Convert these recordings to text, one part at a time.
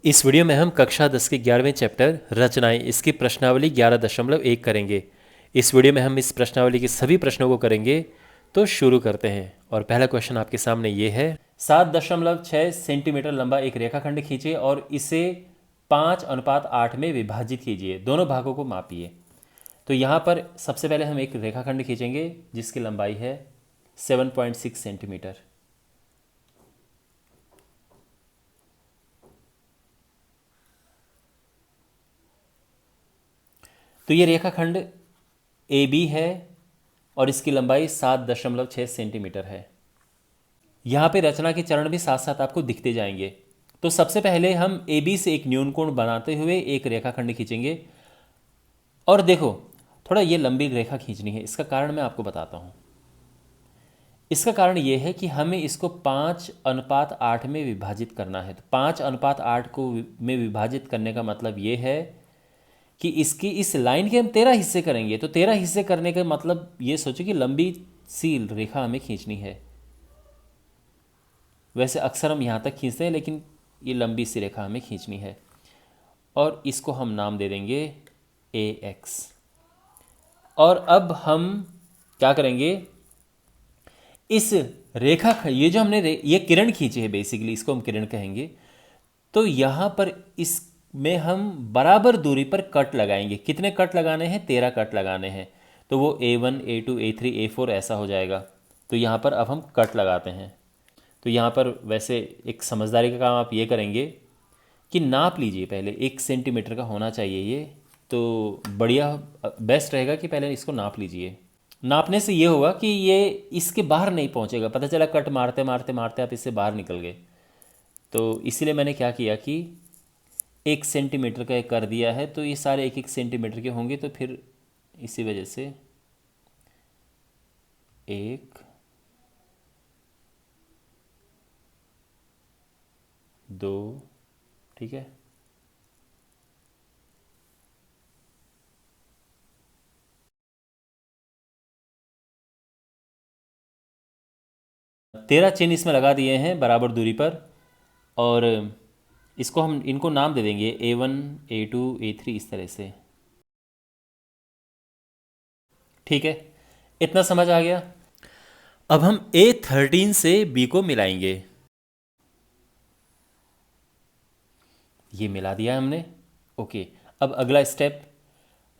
इस वीडियो में हम कक्षा 10 के 11वें चैप्टर रचनाएं इसकी प्रश्नावली 11.1 करेंगे। इस वीडियो में हम इस प्रश्नावली के सभी प्रश्नों को करेंगे। तो शुरू करते हैं। और पहला क्वेश्चन आपके सामने ये है, 7.6 सेंटीमीटर लंबा एक रेखाखंड खींचिए और इसे 5:8 में विभाजित कीजिए। दोनों भागों को मापिए। तो यहाँ पर सबसे पहले हम एक रेखाखंड खींचेंगे जिसकी लंबाई है 7.6 सेंटीमीटर। तो ये रेखाखंड ए बी है और इसकी लंबाई 7.6 सेंटीमीटर है। यहाँ पे रचना के चरण भी साथ साथ आपको दिखते जाएंगे। तो सबसे पहले हम ए बी से एक न्यूनकोण बनाते हुए एक रेखाखंड खींचेंगे। और देखो, थोड़ा ये लंबी रेखा खींचनी है। इसका कारण मैं आपको बताता हूँ। इसका कारण ये है कि हमें इसको 5:8 में विभाजित करना है। तो 5:8 को में विभाजित करने का मतलब ये है कि इसकी इस लाइन के हम 13 हिस्से करेंगे। तो 13 हिस्से करने का मतलब ये सोचो कि लंबी सी रेखा हमें खींचनी है। वैसे अक्सर हम यहाँ तक खींचते हैं, लेकिन ये लंबी सी रेखा हमें खींचनी है। और इसको हम नाम दे देंगे ए एक्स। और अब हम क्या करेंगे, इस रेखा ये जो हमने ये किरण खींची है, बेसिकली इसको हम किरण कहेंगे। तो यहाँ पर इसमें हम बराबर दूरी पर कट लगाएंगे। कितने कट लगाने हैं? 13 कट लगाने हैं। तो वो A1 A2 A3 A4 ऐसा हो जाएगा। तो यहाँ पर अब हम कट लगाते हैं। तो यहाँ पर वैसे एक समझदारी का काम आप ये करेंगे कि नाप लीजिए। पहले 1 सेंटीमीटर का होना चाहिए ये। तो बढ़िया बेस्ट रहेगा कि पहले इसको नाप लीजिए। नापने से ये होगा कि ये इसके बाहर नहीं पहुँचेगा। पता चला कट मारते मारते मारते आप इससे बाहर निकल गए। तो इसीलिए मैंने क्या किया कि 1 सेंटीमीटर का कर दिया है। तो ये सारे 1-1 सेंटीमीटर के होंगे। तो फिर इसी वजह से 1 2, ठीक है, 13 चिन्ह इसमें लगा दिए हैं बराबर दूरी पर। और इसको हम इनको नाम दे देंगे A1 A2 A3 इस तरह से। ठीक है, इतना समझ आ गया। अब हम A13 से B को मिलाएंगे। ये मिला दिया हमने। ओके, अब अगला स्टेप,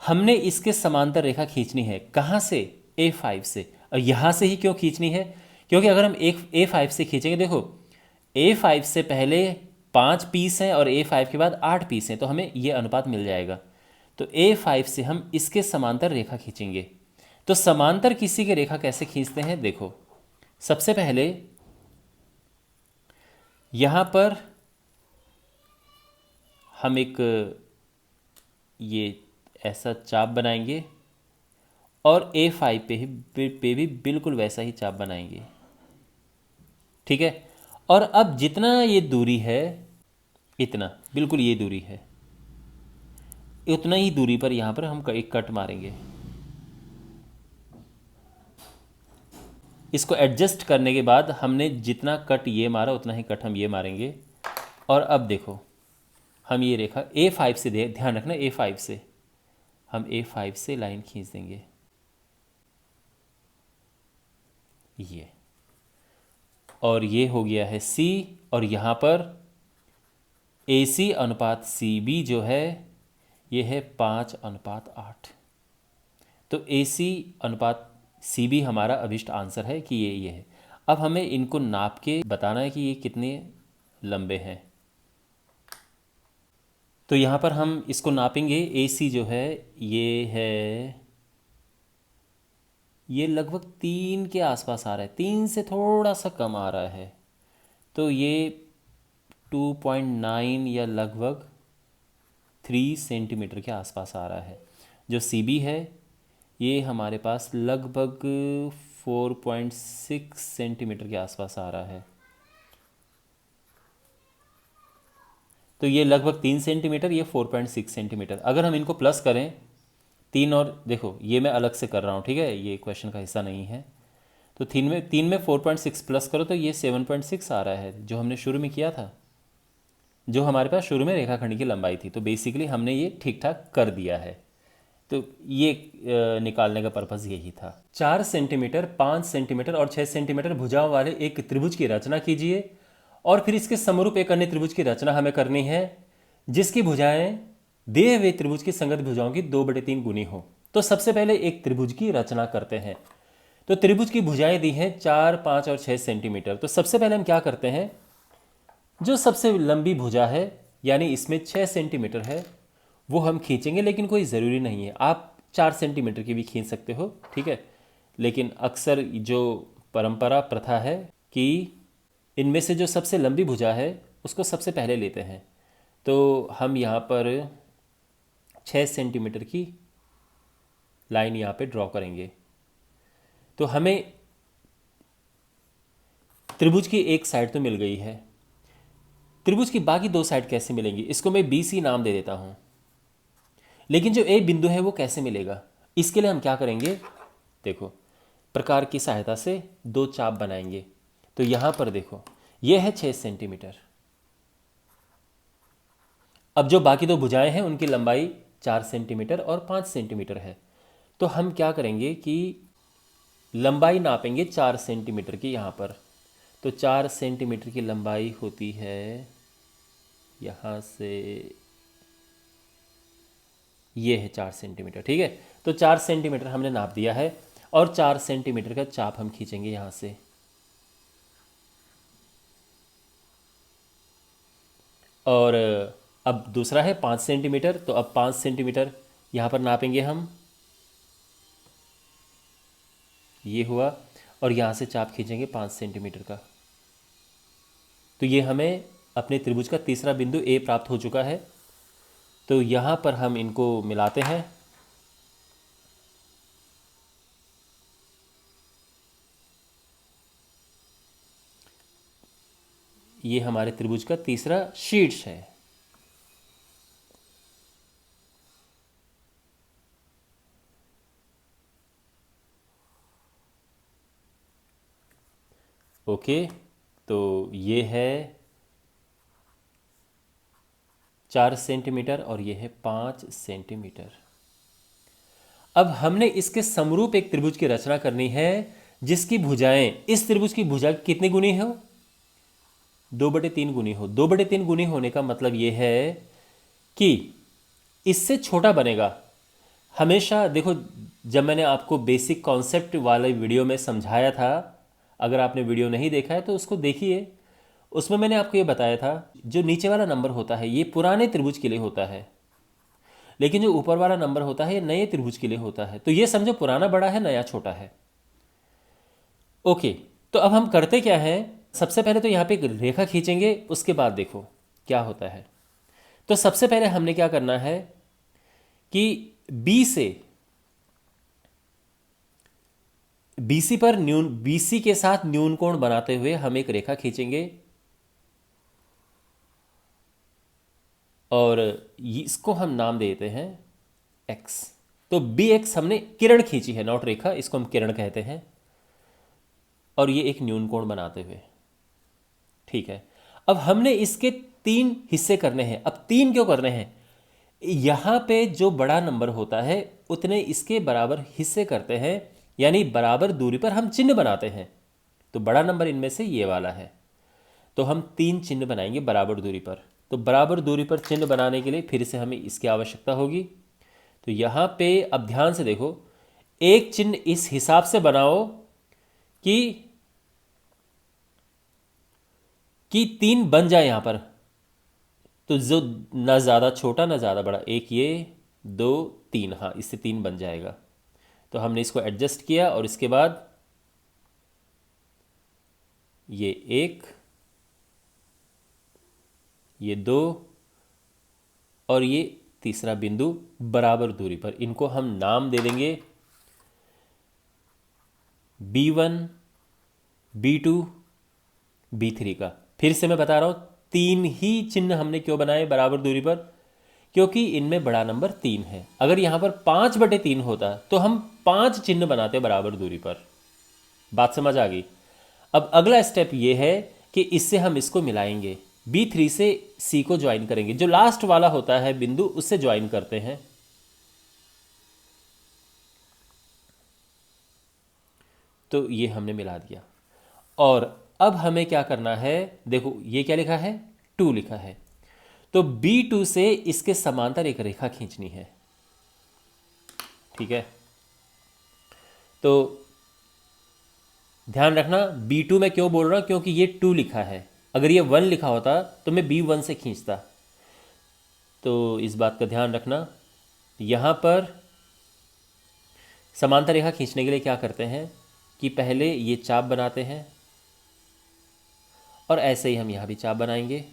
हमने इसके समांतर रेखा खींचनी है। कहाँ से? A5 से। और यहाँ से ही क्यों खींचनी है? क्योंकि अगर हम एक A5 से खींचेंगे, देखो A5 से पहले 5 पीस हैं और A5 के बाद 8 पीस हैं। तो हमें ये अनुपात मिल जाएगा। तो A5 से हम इसके समांतर रेखा खींचेंगे। तो समांतर किसी के रेखा कैसे खींचते हैं? देखो, सबसे पहले यहाँ पर हम एक ये ऐसा चाप बनाएंगे और A5 पे भी बिल्कुल वैसा ही चाप बनाएंगे। ठीक है, और अब जितना ये दूरी है, इतना बिल्कुल ये दूरी है, उतना ही दूरी पर यहाँ पर हम एक कट मारेंगे। इसको एडजस्ट करने के बाद हमने जितना कट ये मारा उतना ही कट हम ये मारेंगे। और अब देखो, हम ये रेखा A5 से ध्यान रखना, A5 से हम A5 से लाइन खींच देंगे ये। और ये हो गया है C। और यहाँ पर AC अनुपात CB जो है ये है 5:8। तो AC अनुपात CB हमारा अभिष्ट आंसर है कि ये है। अब हमें इनको नाप के बताना है कि ये कितने लंबे हैं। तो यहाँ पर हम इसको नापेंगे। AC जो है ये लगभग 3 के आसपास आ रहा है। 3 से थोड़ा सा कम आ रहा है। तो ये 2.9 या लगभग 3 सेंटीमीटर के आसपास आ रहा है। जो CB है ये हमारे पास लगभग 4.6 सेंटीमीटर के आसपास आ रहा है। तो ये लगभग 3 सेंटीमीटर, ये 4.6 सेंटीमीटर। अगर हम इनको प्लस करें 3 और देखो ये मैं अलग से कर रहा हूँ, ठीक है, ये क्वेश्चन का हिस्सा नहीं है। तो 3 में 4.6 प्लस करो तो ये 7.6 आ रहा है जो हमने शुरू में किया था। जो हमारे पास शुरू में रेखाखंड की लंबाई थी। तो बेसिकली हमने ये ठीक ठाक कर दिया है। तो ये निकालने का पर्पज़ यही था। 4 सेंटीमीटर, 5 सेंटीमीटर और 6 सेंटीमीटर भुजाओं वाले एक त्रिभुज की रचना कीजिए और फिर इसके समरूप एक अन्य त्रिभुज की रचना हमें करनी है जिसकी भुजाएं दिए हुए त्रिभुज की संगत भुजाओं की 2/3 गुनी हो। तो सबसे पहले एक त्रिभुज की रचना करते हैं। तो त्रिभुज की भुजाएं दी हैं 4, 5 और 6 सेंटीमीटर। तो सबसे पहले हम क्या करते हैं, जो सबसे लंबी भुजा है यानी इसमें 6 सेंटीमीटर है वो हम खींचेंगे, लेकिन कोई ज़रूरी नहीं है, आप 4 सेंटीमीटर की भी खींच सकते हो, ठीक है। लेकिन अक्सर जो परंपरा प्रथा है कि इनमें से जो सबसे लंबी भुजा है उसको सबसे पहले लेते हैं। तो हम यहाँ पर 6 सेंटीमीटर की लाइन यहाँ पे ड्रॉ करेंगे। तो हमें त्रिभुज की एक साइड तो मिल गई है, त्रिभुज की बाकी 2 साइड कैसे मिलेंगी, इसको मैं BC नाम दे देता हूँ। लेकिन जो A बिंदु है वो कैसे मिलेगा, इसके लिए हम क्या करेंगे, देखो प्रकार की सहायता से 2 चाप बनाएंगे। तो यहाँ पर देखो ये है 6 सेंटीमीटर। अब जो बाकी 2 भुजाएं हैं उनकी लंबाई 4 सेंटीमीटर और 5 सेंटीमीटर है। तो हम क्या करेंगे कि लंबाई नापेंगे 4 सेंटीमीटर की यहाँ पर। तो 4 सेंटीमीटर की लंबाई होती है यहाँ से, ये है 4 सेंटीमीटर, ठीक है। तो 4 सेंटीमीटर हमने नाप दिया है और 4 सेंटीमीटर का चाप हम खींचेंगे यहाँ से। और अब दूसरा है 5 सेंटीमीटर। तो अब 5 सेंटीमीटर यहाँ पर नापेंगे हम, ये हुआ, और यहाँ से चाप खींचेंगे 5 सेंटीमीटर का। तो ये हमें अपने त्रिभुज का तीसरा बिंदु A प्राप्त हो चुका है। तो यहाँ पर हम इनको मिलाते हैं। ये हमारे त्रिभुज का तीसरा शीर्ष है। ओके, तो ये है 4 सेंटीमीटर और ये है 5 सेंटीमीटर। अब हमने इसके समरूप एक त्रिभुज की रचना करनी है जिसकी भुजाएं इस त्रिभुज की भुजा कितनी गुनी हो, 2/3 गुनी हो। 2/3 गुनी होने का मतलब ये है कि इससे छोटा बनेगा। हमेशा देखो, जब मैंने आपको बेसिक कॉन्सेप्ट वाले वीडियो में समझाया था, अगर आपने वीडियो नहीं देखा है तो उसको देखिए, उसमें मैंने आपको ये बताया था जो नीचे वाला नंबर होता है ये पुराने त्रिभुज के लिए होता है, लेकिन जो ऊपर वाला नंबर होता है ये नए त्रिभुज के लिए होता है। तो ये समझो पुराना बड़ा है, नया छोटा है। ओके, तो अब हम करते क्या है, सबसे पहले तो यहाँ पे एक रेखा खींचेंगे, उसके बाद देखो क्या होता है। तो सबसे पहले हमने क्या करना है कि BC पर BC के साथ न्यून कोण बनाते हुए हम एक रेखा खींचेंगे और इसको हम नाम देते हैं X। तो BX हमने किरण खींची है, नॉट रेखा, इसको हम किरण कहते हैं, और ये एक न्यून कोण बनाते हुए, ठीक है। अब हमने इसके 3 हिस्से करने हैं। अब 3 क्यों करने हैं, यहां पे जो बड़ा नंबर होता है उतने इसके बराबर हिस्से करते हैं, यानी बराबर दूरी पर हम चिन्ह बनाते हैं। तो बड़ा नंबर इनमें से ये वाला है, तो हम 3 चिन्ह बनाएंगे बराबर दूरी पर। तो बराबर दूरी पर चिन्ह बनाने के लिए फिर से हमें इसकी आवश्यकता होगी। तो यहाँ पे अब ध्यान से देखो, एक चिन्ह इस हिसाब से बनाओ कि 3 बन जाए यहाँ पर। तो जो ना ज़्यादा छोटा ना ज़्यादा बड़ा, एक ये, 2, 3, हाँ इससे 3 बन जाएगा। तो हमने इसको एडजस्ट किया और इसके बाद ये 1, ये 2 और ये तीसरा बिंदु बराबर दूरी पर, इनको हम नाम दे देंगे B1, B2, B3 का। फिर से मैं बता रहा हूँ, 3 ही चिन्ह हमने क्यों बनाए बराबर दूरी पर, क्योंकि इनमें बड़ा नंबर 3 है। अगर यहाँ पर 5/3 होता तो हम 5 चिन्ह बनाते बराबर दूरी पर। बात समझ आ गई। अब अगला स्टेप ये है कि इससे हम इसको मिलाएंगे। B3 से C को ज्वाइन करेंगे, जो लास्ट वाला होता है बिंदु उससे ज्वाइन करते हैं। तो ये हमने मिला दिया। और अब हमें क्या करना है, देखो ये क्या लिखा है, 2 लिखा है, तो B2 से इसके समांतर एक रेखा खींचनी है। ठीक है, तो ध्यान रखना B2 में क्यों बोल रहा हूं, क्योंकि ये 2 लिखा है। अगर ये 1 लिखा होता तो मैं B1 से खींचता। तो इस बात का ध्यान रखना। यहां पर समांतर रेखा खींचने के लिए क्या करते हैं कि पहले ये चाप बनाते हैं और ऐसे ही हम यहां भी चाप बनाएंगे।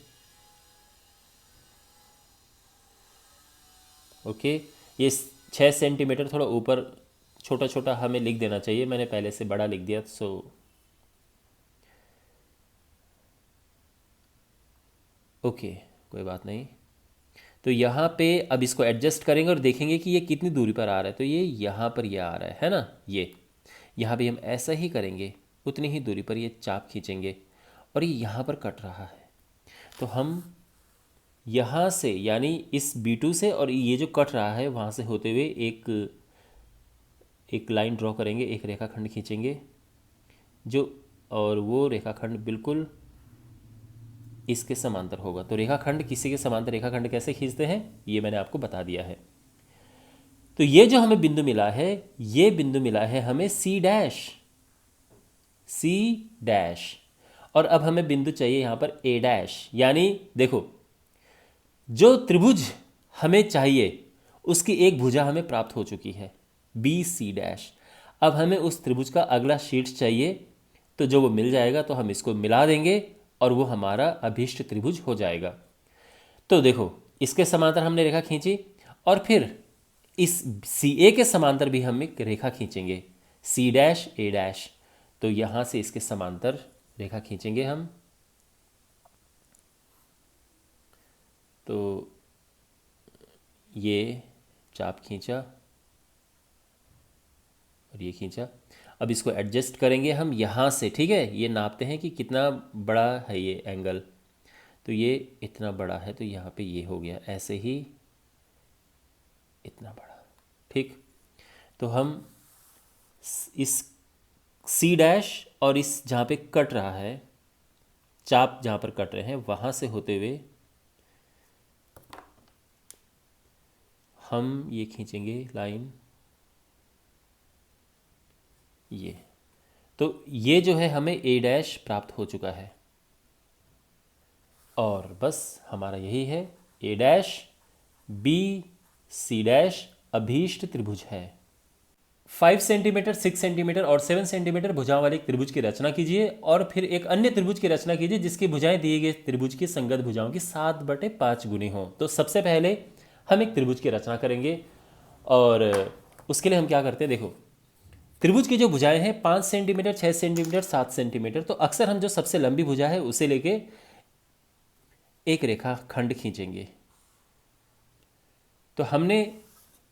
ओके, ये 6 सेंटीमीटर थोड़ा ऊपर छोटा छोटा हमें लिख देना चाहिए, मैंने पहले से बड़ा लिख दिया। सो ओके, कोई बात नहीं। तो यहाँ पे अब इसको एडजस्ट करेंगे और देखेंगे कि ये कितनी दूरी पर आ रहा है। तो ये यहाँ पर ये आ रहा है ना, ये यहाँ भी हम ऐसा ही करेंगे, उतनी ही दूरी पर ये चाप खींचेंगे और ये यहाँ पर कट रहा है। तो हम यहाँ से यानी इस B2 से और ये जो कट रहा है वहाँ से होते हुए एक लाइन ड्रॉ करेंगे, एक रेखाखंड खींचेंगे जो, और वो रेखाखंड बिल्कुल इसके समांतर होगा। तो रेखाखंड किसी के समांतर रेखाखंड कैसे खींचते हैं ये मैंने आपको बता दिया है। तो ये जो हमें बिंदु मिला है, ये बिंदु मिला है हमें C डैश, और अब हमें बिंदु चाहिए यहाँ पर A डैश। यानी देखो, जो त्रिभुज हमें चाहिए उसकी एक भुजा हमें प्राप्त हो चुकी है BC डैश। अब हमें उस त्रिभुज का अगला शीर्ष चाहिए, तो जो वो मिल जाएगा तो हम इसको मिला देंगे और वो हमारा अभीष्ट त्रिभुज हो जाएगा। तो देखो, इसके समांतर हमने रेखा खींची और फिर इस CA के समांतर भी हम एक रेखा खींचेंगे, C डैश A डैश। तो यहाँ से इसके समांतर रेखा खींचेंगे हम। तो ये चाप खींचा और ये खींचा। अब इसको एडजस्ट करेंगे हम यहाँ से। ठीक है, ये नापते हैं कि कितना बड़ा है ये एंगल। तो ये इतना बड़ा है, तो यहाँ पे ये हो गया, ऐसे ही इतना बड़ा। ठीक, तो हम इस C डैश और इस जहाँ पे कट रहा है, चाप जहाँ पर कट रहे हैं वहाँ से होते हुए हम ये खींचेंगे लाइन, ये। तो ये जो है हमें A डैश प्राप्त हो चुका है और बस हमारा यही है, A डैश BC डैश अभीष्ट त्रिभुज है। 5 सेंटीमीटर, 6 सेंटीमीटर और 7 सेंटीमीटर भुजाओं वाले एक त्रिभुज की रचना कीजिए और फिर एक अन्य त्रिभुज की रचना कीजिए जिसकी भुजाएं दिए गए त्रिभुज की संगत भुजाओं की 7/5 गुनी हो। तो सबसे पहले हम एक त्रिभुज की रचना करेंगे और उसके लिए हम क्या करते हैं, देखो त्रिभुज की जो भुजाएं हैं 5 सेंटीमीटर, 6 सेंटीमीटर, 7 सेंटीमीटर, तो अक्सर हम जो सबसे लंबी भुजा है उसे लेके एक रेखा खंड खींचेंगे। तो हमने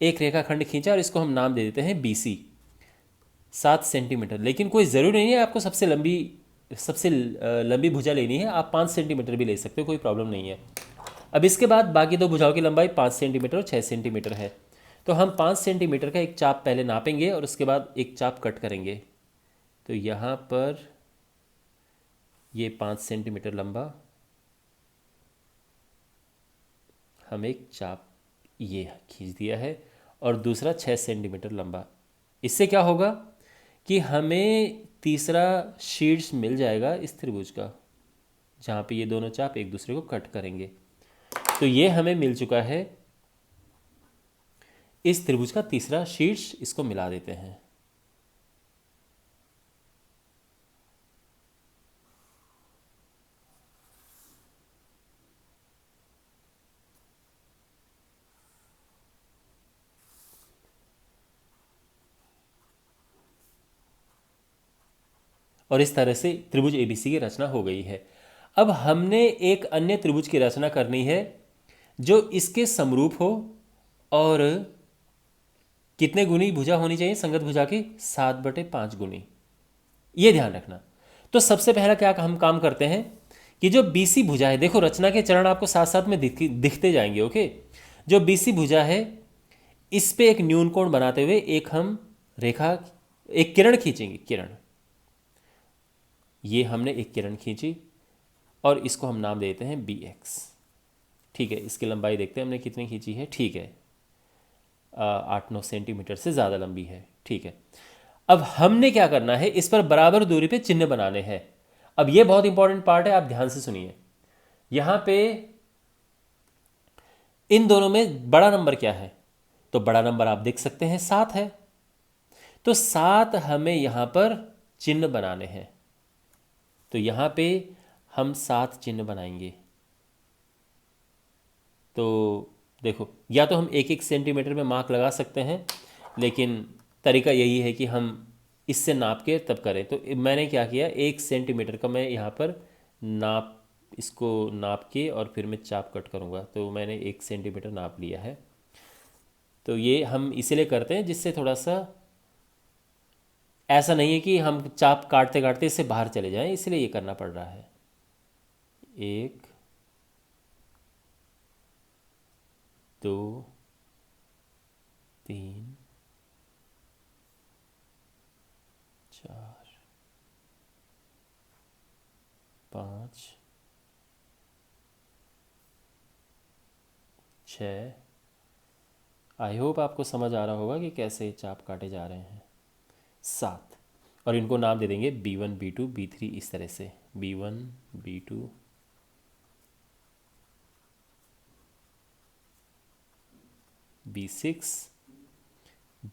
एक रेखा खंड खींचा और इसको हम नाम दे देते हैं BC, 7 सेंटीमीटर। लेकिन कोई ज़रूरी नहीं है आपको सबसे लंबी भुजा लेनी है, आप 5 सेंटीमीटर भी ले सकते हो, कोई प्रॉब्लम नहीं है। अब इसके बाद बाकी दो भुजाओं की लंबाई 5 सेंटीमीटर और 6 सेंटीमीटर है। तो हम 5 सेंटीमीटर का एक चाप पहले नापेंगे और उसके बाद एक चाप कट करेंगे। तो यहाँ पर ये 5 सेंटीमीटर लंबा हम एक चाप ये खींच दिया है और दूसरा 6 सेंटीमीटर लंबा। इससे क्या होगा कि हमें तीसरा शीर्ष मिल जाएगा इस त्रिभुज का, जहाँ पे ये दोनों चाप एक दूसरे को कट करेंगे। तो ये हमें मिल चुका है इस त्रिभुज का तीसरा शीर्ष, इसको मिला देते हैं। और इस तरह से त्रिभुज ABC की रचना हो गई है। अब हमने एक अन्य त्रिभुज की रचना करनी है जो इसके समरूप हो और कितने गुनी भुजा होनी चाहिए संगत भुजा की, 7/5 गुनी, ये ध्यान रखना। तो सबसे पहला क्या हम काम करते हैं कि जो बीसी भुजा है, देखो रचना के चरण आपको साथ साथ में दिखते जाएंगे। ओके, जो बीसी भुजा है इस पे एक न्यून कोण बनाते हुए एक हम रेखा, एक किरण खींचेंगे। किरण, ये हमने एक किरण खींची और इसको हम नाम देते हैं बी एक्स। ठीक है, इसकी लंबाई देखते हैं हमने कितनी खींची है। ठीक है, 8-9 सेंटीमीटर से ज़्यादा लंबी है। ठीक है, अब हमने क्या करना है, इस पर बराबर दूरी पे चिन्ह बनाने हैं। अब ये बहुत इंपॉर्टेंट पार्ट है, आप ध्यान से सुनिए। यहां पे इन दोनों में बड़ा नंबर क्या है, तो बड़ा नंबर आप देख सकते हैं 7 है। तो 7 हमें यहां पर चिन्ह बनाने हैं। तो यहां पे हम 7 चिन्ह बनाएंगे। तो देखो, या तो हम 1-1 सेंटीमीटर में मार्क लगा सकते हैं, लेकिन तरीका यही है कि हम इससे नाप के तब करें। तो मैंने क्या किया, 1 सेंटीमीटर का मैं यहाँ पर इसको नाप के और फिर मैं चाप कट करूँगा। तो मैंने 1 सेंटीमीटर नाप लिया है। तो ये हम इसीलिए करते हैं जिससे थोड़ा सा ऐसा नहीं है कि हम चाप काटते काटते इससे बाहर चले जाएं, इसलिए ये करना पड़ रहा है। 1, 2, 3, 4, 5, 6। आई होप आपको समझ आ रहा होगा कि कैसे चाप काटे जा रहे हैं। 7, और इनको नाम दे देंगे B1, B2, B3, इस तरह से B1, B2, B6,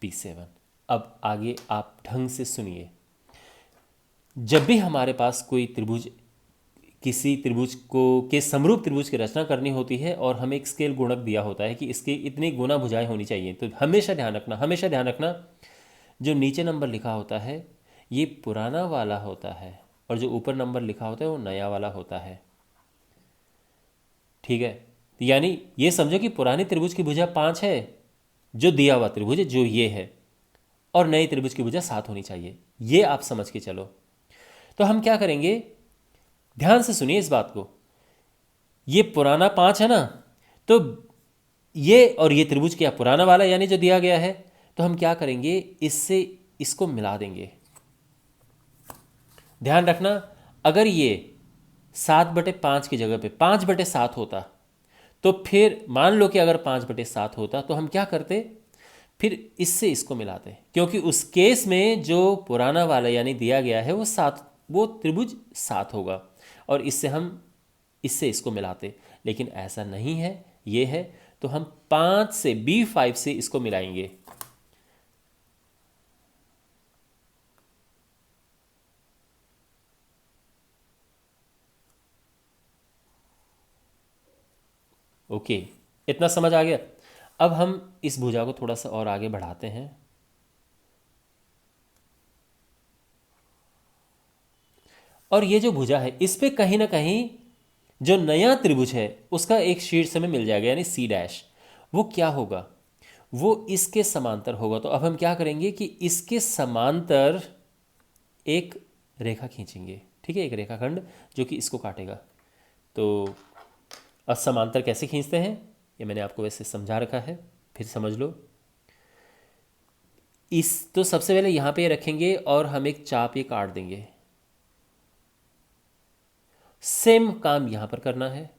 B7। अब आगे आप ढंग से सुनिए। जब भी हमारे पास कोई त्रिभुज, किसी त्रिभुज को के समरूप त्रिभुज की रचना करनी होती है और हमें एक स्केल गुणक दिया होता है कि इसकी इतनी गुना भुजाएं होनी चाहिए, तो हमेशा ध्यान रखना, हमेशा ध्यान रखना, जो नीचे नंबर लिखा होता है ये पुराना वाला होता है और जो ऊपर नंबर लिखा होता है वो नया वाला होता है। ठीक है, यानी ये समझो कि पुरानी त्रिभुज की भुजा 5 है, जो दिया हुआ त्रिभुज है जो ये है, और नई त्रिभुज की भुजा 7 होनी चाहिए। ये आप समझ के चलो। तो हम क्या करेंगे, ध्यान से सुनिए इस बात को। ये पुराना 5 है ना, तो ये और ये त्रिभुज क्या पुराना वाला यानी जो दिया गया है, तो हम क्या करेंगे, इससे इसको मिला देंगे। ध्यान रखना, अगर ये 7/5 की जगह पे 5/7 होता, तो फिर मान लो कि अगर 5/7 होता तो हम क्या करते, फिर इससे इसको मिलाते, क्योंकि उस केस में जो पुराना वाला यानी दिया गया है वो 7, वो त्रिभुज 7 होगा, और इससे इसको मिलाते। लेकिन ऐसा नहीं है, ये है, तो हम 5 से B5 से इसको मिलाएंगे। ओके, इतना समझ आ गया। अब हम इस भुजा को थोड़ा सा और आगे बढ़ाते हैं। और ये जो भुजा है इस पे कहीं ना कहीं जो नया त्रिभुज है उसका एक शीर्ष हमें मिल जाएगा, यानी C'। वो क्या होगा, वो इसके समांतर होगा। तो अब हम क्या करेंगे कि इसके समांतर एक रेखा खींचेंगे। ठीक है, एक रेखाखंड जो कि इसको काटेगा। तो अब समांतर कैसे खींचते हैं ये मैंने आपको वैसे समझा रखा है, फिर समझ लो। तो सबसे पहले यहाँ पे रखेंगे और हम एक चाप ये काट देंगे। सेम काम यहां पर करना है।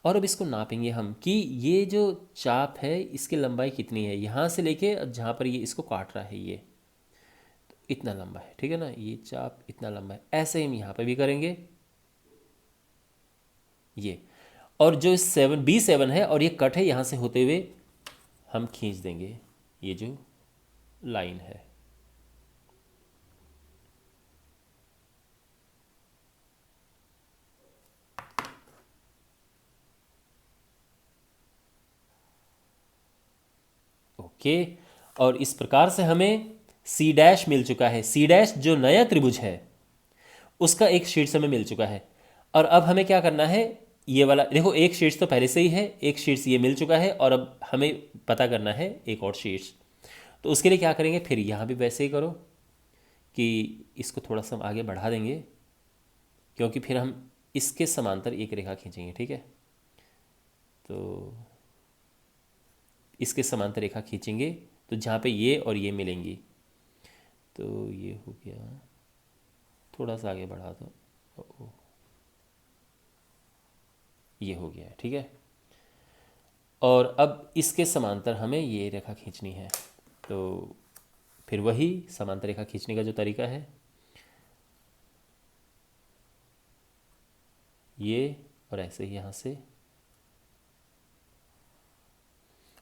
और अब इसको नापेंगे हम कि ये जो चाप है इसकी लंबाई कितनी है, यहां से लेके जहां पर ये इसको काट रहा है ये तो इतना लंबा है। ठीक है ना, ये चाप इतना लंबा है। ऐसे ही हम यहां पर भी करेंगे ये। और जो 7B7 है और ये कट है, यहां से होते हुए हम खींच देंगे ये जो लाइन है। ओके, और इस प्रकार से हमें C' मिल चुका है। C' जो नया त्रिभुज है उसका एक शीर्ष हमें मिल चुका है। और अब हमें क्या करना है, ये वाला देखो, एक शीर्ष तो पहले से ही है, एक शीर्ष ये मिल चुका है, और अब हमें पता करना है एक और शीर्ष। तो उसके लिए क्या करेंगे, फिर यहाँ भी वैसे ही करो कि इसको थोड़ा सा आगे बढ़ा देंगे, क्योंकि फिर हम इसके समांतर एक रेखा खींचेंगे। ठीक है, तो इसके समांतर रेखा खींचेंगे तो जहाँ पे ये और ये मिलेंगी, तो ये हो गया, थोड़ा सा आगे बढ़ा दो, ओ, ये हो गया है। ठीक है, और अब इसके समांतर हमें ये रेखा खींचनी है। तो फिर वही समांतर रेखा खींचने का जो तरीका है, ये और ऐसे ही यहाँ से,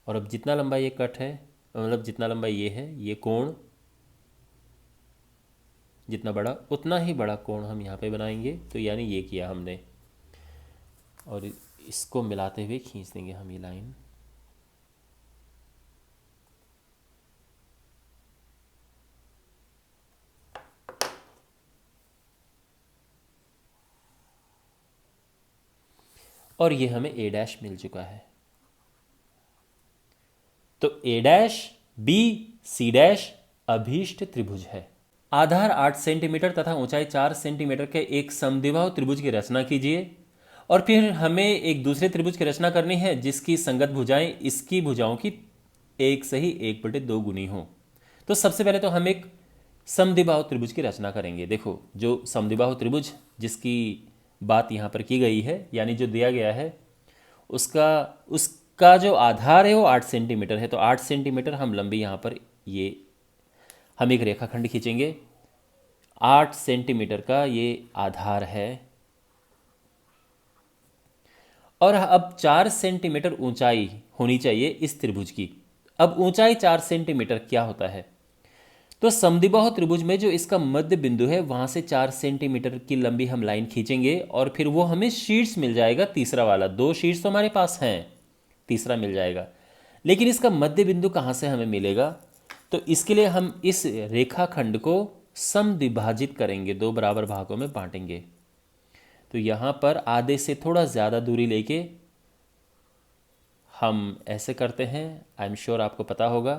और अब जितना लंबा ये कट है, मतलब जितना लंबा ये है, ये कोण जितना बड़ा, उतना ही बड़ा कोण हम यहाँ पे बनाएंगे। तो यानी ये किया हमने, और इसको मिलाते हुए खींच देंगे हम ये लाइन। और ये हमें ए डैश मिल चुका है। तो ए डैश बी सी डैश अभीष्ट त्रिभुज है। आधार 8 सेंटीमीटर तथा ऊंचाई 4 सेंटीमीटर के एक समद्विबाहु त्रिभुज की रचना कीजिए, और फिर हमें एक दूसरे त्रिभुज की रचना करनी है जिसकी संगत भुजाएं इसकी भुजाओं की 1/1/2 गुनी हो। तो सबसे पहले तो हम एक समद्विबाहु त्रिभुज की रचना करेंगे। देखो, जो समद्विबाहु त्रिभुज जिसकी बात यहाँ पर की गई है, यानी जो दिया गया है, उसका उसका जो आधार है वो 8 सेंटीमीटर है। तो 8 सेंटीमीटर हम लंबी यहाँ पर ये हम एक रेखाखंड खींचेंगे। 8 सेंटीमीटर का ये आधार है, और अब 4 सेंटीमीटर ऊंचाई होनी चाहिए इस त्रिभुज की। अब ऊंचाई 4 सेंटीमीटर क्या होता है, तो समद्विबाहु त्रिभुज में जो इसका मध्य बिंदु है वहां से 4 सेंटीमीटर की लंबी हम लाइन खींचेंगे, और फिर वो हमें शीर्ष मिल जाएगा, तीसरा वाला। 2 शीर्ष तो हमारे पास हैं, तीसरा मिल जाएगा। लेकिन इसका मध्य बिंदु कहाँ से हमें मिलेगा, तो इसके लिए हम इस रेखाखंड को समद्विभाजित करेंगे, 2 बराबर भागों में बांटेंगे। तो यहाँ पर आधे से थोड़ा ज़्यादा दूरी लेके हम ऐसे करते हैं। आई एम श्योर आपको पता होगा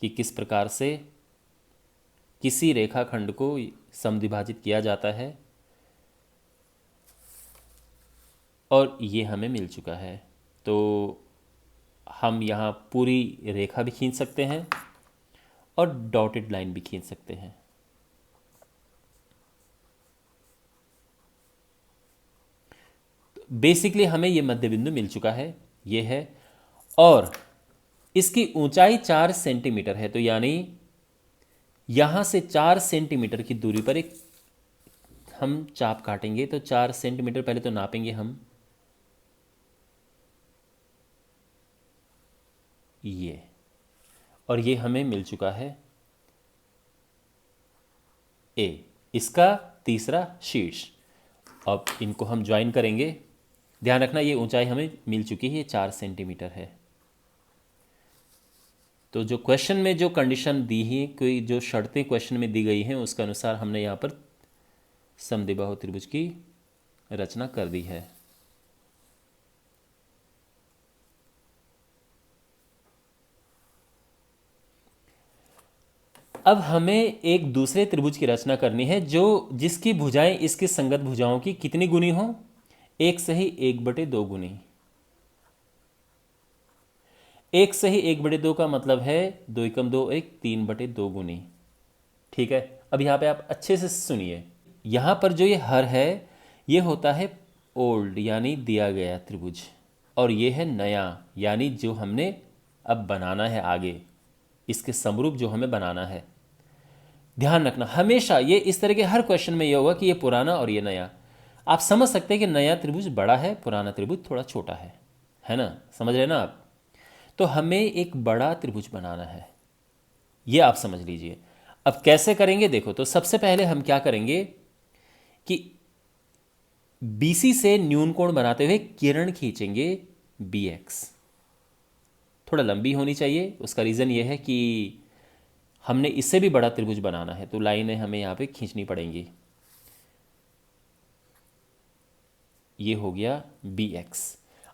कि किस प्रकार से किसी रेखाखंड को समद्विभाजित किया जाता है, और ये हमें मिल चुका है। तो हम यहाँ पूरी रेखा भी खींच सकते हैं और डॉटेड लाइन भी खींच सकते हैं। बेसिकली हमें ये मध्य बिंदु मिल चुका है, ये है, और इसकी ऊंचाई 4 सेंटीमीटर है। तो यानी यहाँ से 4 सेंटीमीटर की दूरी पर एक हम चाप काटेंगे। तो 4 सेंटीमीटर पहले तो नापेंगे हम, ये, और ये हमें मिल चुका है ए, इसका तीसरा शीर्ष। अब इनको हम ज्वाइन करेंगे। ध्यान रखना ये ऊंचाई हमें मिल चुकी है, ये 4 सेंटीमीटर है। तो जो क्वेश्चन में जो कंडीशन दी है, कोई जो शर्तें क्वेश्चन में दी गई हैं, उसके अनुसार हमने यहाँ पर समद्विबाहु त्रिभुज की रचना कर दी है। अब हमें एक दूसरे त्रिभुज की रचना करनी है जो जिसकी भुजाएं इसकी संगत भुजाओं की कितनी गुनी हो, 1/1/2 गुनी। 1/1/2 का मतलब है 2 एकम 2 1 3/2 गुनी। ठीक है, अब यहाँ पे आप अच्छे से सुनिए। यहाँ पर जो ये हर है, ये होता है ओल्ड यानी दिया गया त्रिभुज, और ये है नया यानी जो हमने अब बनाना है आगे, इसके समरूप जो हमें बनाना है। ध्यान रखना हमेशा ये इस तरह के हर क्वेश्चन में ये होगा कि ये पुराना और ये नया। आप समझ सकते हैं कि नया त्रिभुज बड़ा है, पुराना त्रिभुज थोड़ा छोटा है ना, समझ रहे ना आप। तो हमें एक बड़ा त्रिभुज बनाना है, ये आप समझ लीजिए। अब कैसे करेंगे देखो, तो सबसे पहले हम क्या करेंगे कि BC से न्यून कोण बनाते हुए किरण खींचेंगे BX। थोड़ा लंबी होनी चाहिए, उसका रीज़न ये है कि हमने इससे भी बड़ा त्रिभुज बनाना है, तो लाइनें हमें यहाँ पे खींचनी पड़ेंगी। ये हो गया BX।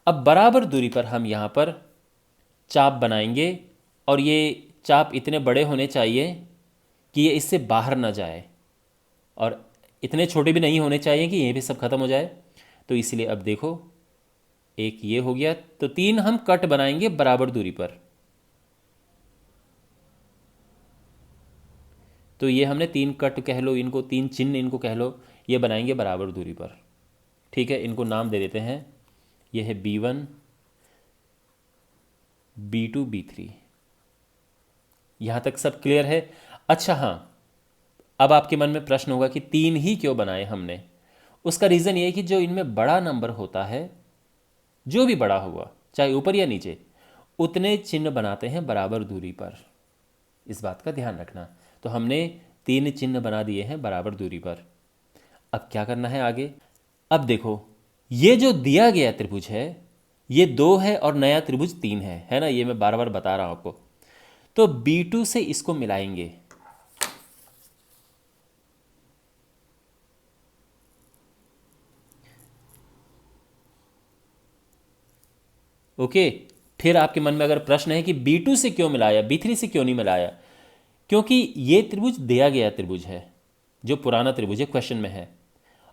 अब बराबर दूरी पर हम यहाँ पर चाप बनाएंगे, और ये चाप इतने बड़े होने चाहिए कि ये इससे बाहर ना जाए, और इतने छोटे भी नहीं होने चाहिए कि यहीं पे सब खत्म हो जाए। तो इसलिए अब देखो, एक ये हो गया, तो 3 हम कट बनाएंगे बराबर दूरी पर। तो ये हमने 3 कट कह लो, इनको 3 चिन्ह इनको कह लो, ये बनाएंगे बराबर दूरी पर। ठीक है, इनको नाम दे देते हैं। ये है B1, B2, B3। यहाँ तक सब क्लियर है? अच्छा हाँ, अब आपके मन में प्रश्न होगा कि 3 ही क्यों बनाए हमने। उसका रीज़न ये है कि जो इनमें बड़ा नंबर होता है, जो भी बड़ा हुआ चाहे ऊपर या नीचे, उतने चिन्ह बनाते हैं बराबर दूरी पर। इस बात का ध्यान रखना। तो हमने 3 चिन्ह बना दिए हैं बराबर दूरी पर। अब क्या करना है आगे? अब देखो, ये जो दिया गया त्रिभुज है ये 2 है और नया त्रिभुज 3 है ना? ये मैं बार बार बता रहा हूं आपको। तो B2 से इसको मिलाएंगे। ओके, फिर आपके मन में अगर प्रश्न है कि B2 से क्यों मिलाया, B3 से क्यों नहीं मिलाया, क्योंकि ये त्रिभुज दिया गया त्रिभुज है, जो पुराना त्रिभुज है, क्वेश्चन में है,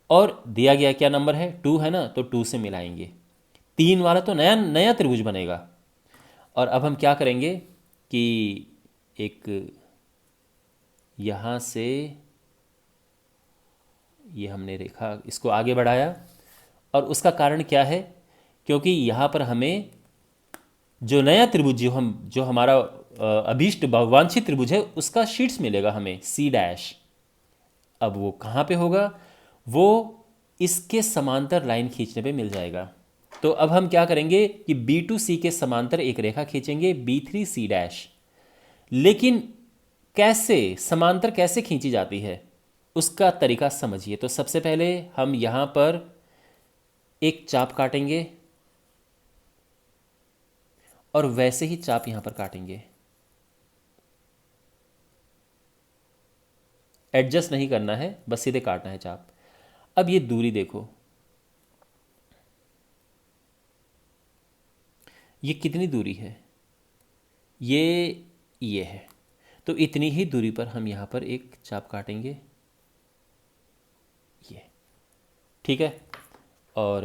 और दिया गया क्या नंबर है, 2 है ना? तो 2 से मिलाएंगे। 3 वाला तो नया नया त्रिभुज बनेगा। और अब हम क्या करेंगे कि एक यहाँ से ये हमने रेखा इसको आगे बढ़ाया, और उसका कारण क्या है? क्योंकि यहाँ पर हमें जो नया त्रिभुज जो हमारा अभीष्ट वांछित त्रिभुज है उसका शीर्ष मिलेगा हमें, C'। अब वो कहाँ पे होगा? वो इसके समांतर लाइन खींचने पे मिल जाएगा। तो अब हम क्या करेंगे कि B2C के समांतर एक रेखा खींचेंगे, B3C'। लेकिन कैसे, समांतर कैसे खींची जाती है उसका तरीका समझिए। तो सबसे पहले हम यहाँ पर एक चाप काटेंगे और वैसे ही चाप यहाँ पर काटेंगे। एडजस्ट नहीं करना है, बस सीधे काटना है चाप। अब ये दूरी देखो, ये कितनी दूरी है? ये है। तो इतनी ही दूरी पर हम यहाँ पर एक चाप काटेंगे, ये। ठीक है, और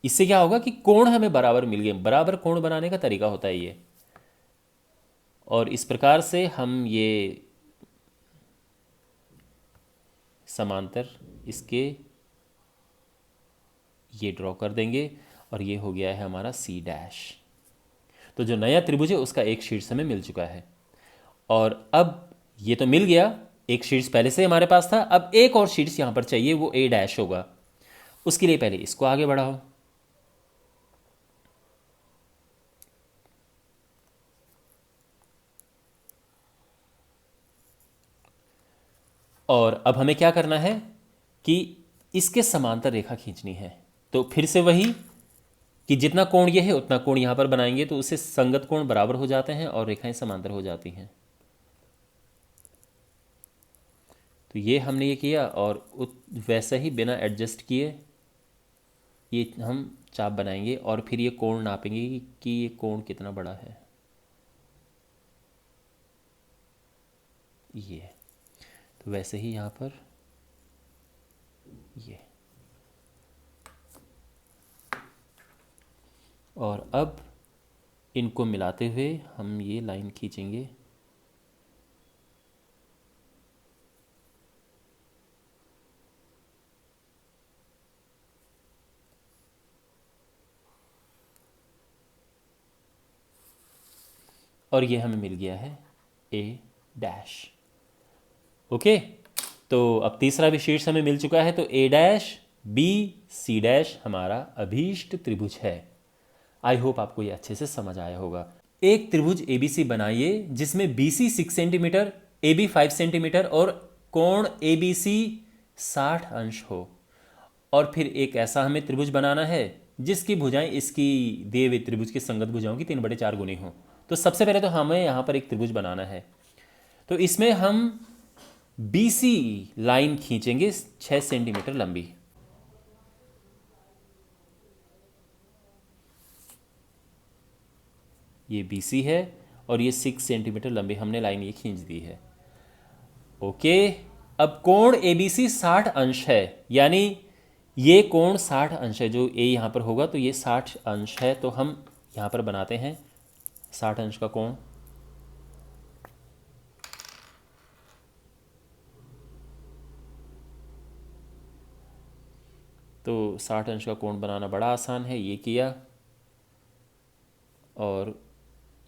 इससे क्या होगा कि कोण हमें बराबर मिल गए। बराबर कोण बनाने का तरीका होता है ये। और इस प्रकार से हम ये समांतर इसके ये ड्रॉ कर देंगे, और ये हो गया है हमारा C'। तो जो नया त्रिभुज है उसका एक शीर्ष हमें मिल चुका है। और अब ये तो मिल गया, एक शीर्ष पहले से हमारे पास था, अब एक और शीर्ष यहाँ पर चाहिए, वो A' होगा। उसके लिए पहले इसको आगे बढ़ाओ। और अब हमें क्या करना है कि इसके समांतर रेखा खींचनी है। तो फिर से वही कि जितना कोण ये है उतना कोण यहाँ पर बनाएंगे, तो उससे संगत कोण बराबर हो जाते हैं और रेखाएं समांतर हो जाती हैं। तो ये हमने ये किया, और वैसा ही बिना एडजस्ट किए ये हम चाप बनाएंगे, और फिर ये कोण नापेंगे कि ये कोण कितना बड़ा है। ये, तो वैसे ही यहाँ पर ये। और अब इनको मिलाते हुए हम ये लाइन खींचेंगे। और ये हमें मिल गया है A'। ओके, तो अब तीसरा भी शीर्ष हमें मिल चुका है। तो A', B, C' हमारा अभीष्ट त्रिभुज है। आई होप आपको ये अच्छे से समझ आया होगा। एक त्रिभुज ABC बनाइए जिसमें BC 6 सेंटीमीटर, AB 5 सेंटीमीटर और कोण ABC 60 अंश हो। और फिर एक ऐसा हमें त्रिभुज बनाना है जिसकी भुजाएं इसकी दिए हुए त्रिभुज की संगत भुजाओं की 3/4 गुनी हो। तो सबसे पहले तो हमें यहाँ पर एक त्रिभुज बनाना है। तो इसमें हम BC लाइन खींचेंगे 6 सेंटीमीटर लंबी। ये BC है और ये 6 सेंटीमीटर लंबी हमने लाइन ये खींच दी है। ओके। अब कोण ABC 60 अंश है, यानी ये कोण 60 अंश है, जो ए यहाँ पर होगा तो ये 60 अंश है, तो हम यहाँ पर बनाते हैं 60 अंश का कोण। तो 60 अंश का कोण बनाना बड़ा आसान है, ये किया और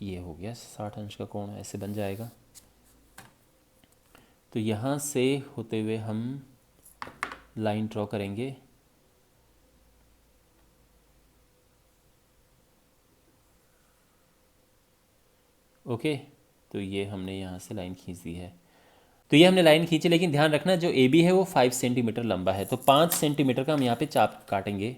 ये हो गया 60 अंश का कोण, ऐसे बन जाएगा। तो यहाँ से होते हुए हम लाइन ड्रॉ करेंगे। ओके, तो ये हमने यहाँ से लाइन खींच दी है। तो ये हमने लाइन खींची, लेकिन ध्यान रखना जो ए बी है वो 5 सेंटीमीटर लंबा है, तो 5 सेंटीमीटर का हम यहाँ पे चाप काटेंगे।